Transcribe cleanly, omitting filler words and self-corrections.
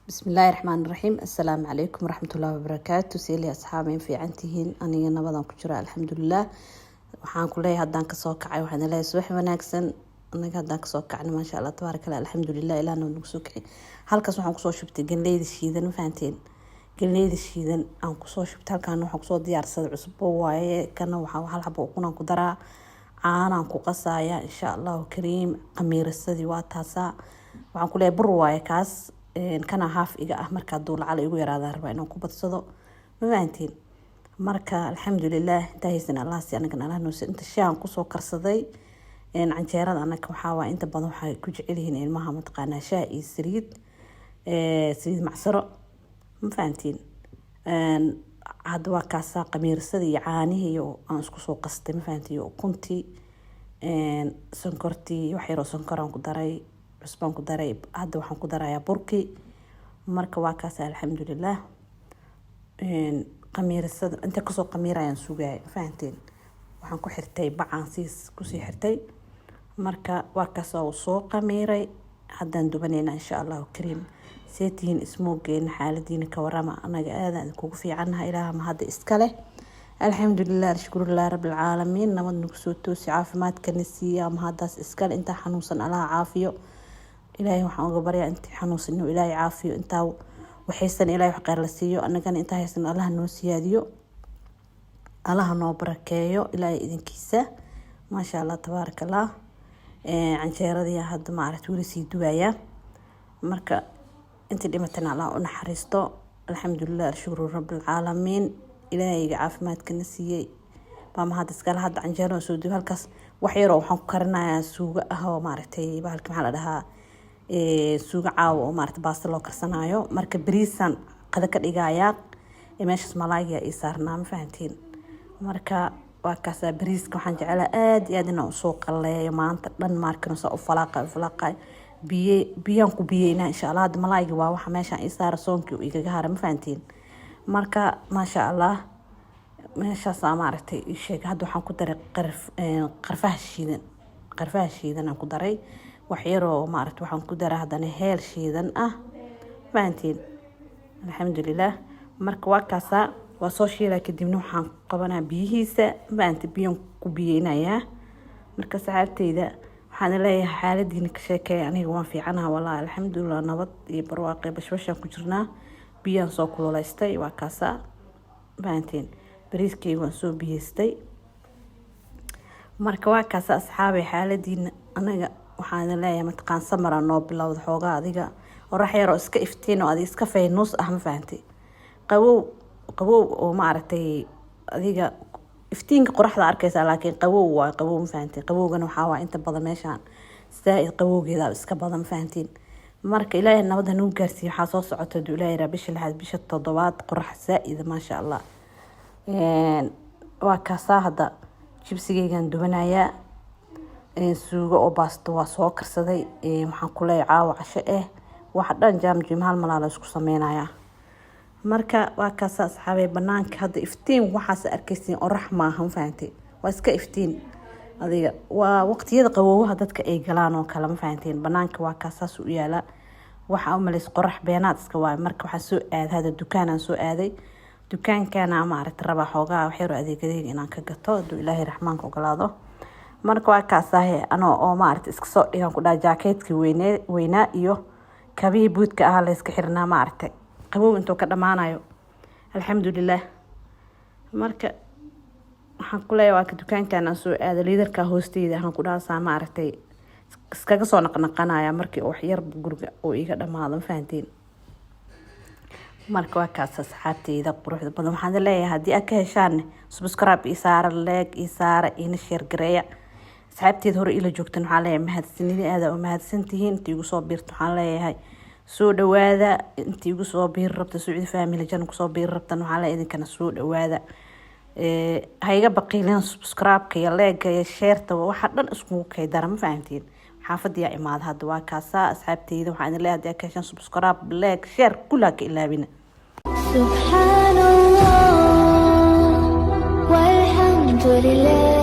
بسم الله الرحمن الرحيم. السلام عليكم ورحمة الله وبركاته. سيلي أصحابي في عنتهين أنا نبضان كجرا الحمد لله. waxaan ku leeyahay hadaan ka soo kacay waxaan leeyahay subax wanaagsan anaga hadaan ka soo kacnay ma sha Allah tabaaraka Allah alxamdulillah ilaahna nagu soo kicay halkaas waxaan ku soo shubtay galeyda shiidan ma fahanteen galeyda shiidan aan ku soo shubtay halkaan waxaan ku soo diyaarsaday cusbo waaye kana waxaan hal xabo kunaan ku daraa caanaan ku qasaaya insha Allah kariim qamiirsadii waa taasa waxaan ku leeyahay bur waaye kaas kana haaf iga ah marka duul cali igu yaraadaan rabaa inaan ku badsado ma fahanteen marka alxamdulillah taaysan Allah si anaga Allah noo inta shaan ku soo karsaday canjeerada anaga waxa waa inta badan waxa ku jecel yihiin ilmaha mataqaana shaa iyo saliid macsaro ma fahantiin hadda waa kaasa qamiirsada iyo caanihi iyo aan isku soo qastay ma fahantiin ukunti sonkorti wax yar oo sonkoraan ku daray cusbaan ku daray hadda waxaan ku darayaa burki marka waa kaasa alxamdulillah qamiirsada inta ka soo qamiirayaan sugay fahanteen waxaan ku xirtay bacaan siis ku sii xirtay marka waa ka soo qamiiray haddaan dubanayna insha Allah kariim seetiin ismoogeen xaaladiina ka warama anaga aadaan kugu fiicanahay ilaaha ma hadda iska leh alxamdulillah shukrullaah rabbil caalamiin nabad nagu soo toosi caafimaadka nasiya ma haddaas iska leh inta xanuunsan Allah caafiyo ilaahay waxaan uga baryaa inta xanuunsan inuu ilaahay caafiyo inta waxaysan ilaahay wax qeyr la siiyo anagana inta haysan Allah noo siyaadiyo Allah noo barakeeyo ilaahay idinkiisa ma sha Allah tabaaraka Allah canjeeradii hadda ma aragtay wali sii duwaya marka inta dhimatana Allah u naxariisto alxamdulillah shukru rabbil caalamiin ilaahay caafimaadka nasiiyay ma hadda iska la hadda canjeero soo duw halkaas wax yar oo waxaan ku karinayaa suuga ah oo ma aragtay bahalka maxaa la dhahaa suuga caawa oo maarta baasta loo karsanayo marka bariisan qada ka dhigaya meeshas malaayga ay saarnaa ma fahantiin marka waa kaas bariiska waxaan jeclaa aad iyo aad inaan soo qaleeyo maanta dhan markan soo falaqay biyaan ku biyeyna insha Allah hadda malaayga waa waxa meeshan ay saar soonkii oo iga haray ma fahantiin marka ma sha Allah meeshas ma aragtay sheeg hadda waxaan ku daray qarfaha shiidan aan ku daray wax yar oo ma aragtay waxaan ku daraa hadana heel shiidan ah fahantiin alxamdulillah marka waa kaasa waa soo shiilay kadibna waxaan qabanaa biyihiisa maanta biyan ku biyeynaya marka saxaabteyda waxaan leeyahay xaaladiina ka sheekay aniga waan fiicanahay wallahi alxamdulillah nabad iyo barwaaqo bashbashan ku jirnaa biyan soo kululeystay waa kaasa fahantiin bariiskay waan soo biyeystay marka waa kaasa asxaabay xaaladiina anaga waxaan leeyahay mataqaan samara noo bilowd xoogaa adiga orax yar oo iska iftiin oo adiga iska faynuus ah ma fahantii qabow oo ma aragtay adiga iftiinka qoraxda arkaysa laakiin qabow waa qabow ma fahantii qabowgana waxa waa inta badan meeshan saaid qabowgeeda iska badan ma fahantiin marka ilaahay nabad noo gaarsiyo waxa soo socota ilaahay rabbish lahayd bisha 7 qorax saaid ma sha Allah waa kaasa hadda jibsigeygan dubanaya suuga oo baasto waa soo karsaday waxaan ku leeyahay caawa casho wax dhan jaamjim hal malaal isku sameynaya marka waa kaasa asxaabay banaanka hadda iftiin waxaas arkaysiin orax ma ahan fahantii waa iska iftiin adiga waa waqtiyada qabowga dadka ay galaan oo kala ma fahantiin banaanka waa kaasa u yaala waxa u malays qorax beenaad iska waa marka waxa soo aad hada dukaanaan soo aaday dukaankana ma aragtay raba xoogaa wax yar adeegadeyga inaan ka gato haduu ilaahay raxmaanka ogolaado marka waa kaasahay anoo oo ma aragtay iska soo dhigan ku dhaa jaakeetkii weynaa iyo kabii buudka ah la iska xirnaa ma aragtay qabow intuu ka dhamaanayo alxamdulillah marka waxaan ku leeyahay waa dukaankan aan soo aaday liidarka hoosteeda waxaan ku dhaasaa ma aragtay iskaga soo naqnaqanaya markii wax yar guriga oo iga dhamaado fahantiin marka waa kaas asxaabteyda quruxda badan waxaan leeyahay haddii aad ka heshaan subscribe iyo saara like iyo saara ina share gareeya asxaabteyda hore ila joogtan waxaan leeyahay mahadsanidin aad oo mahadsantihiin intii igu soo biirto waxaan leeyahay soo dhawaada intii igu soo biir rabta Saudi family jan ku soo biir rabtan waxaan leeyahay idinkana soo dhawaada hayga baqiileen subscribe iyo like iyo share ta waxa dhan isku kaydara ma fahantiin xaafadiya imaad hadda waa kaasa asxaabteyda waxaan leeyahay haddii aad ka heshaan subscribe like share kula ka ilaabina سبحان الله والحمد لله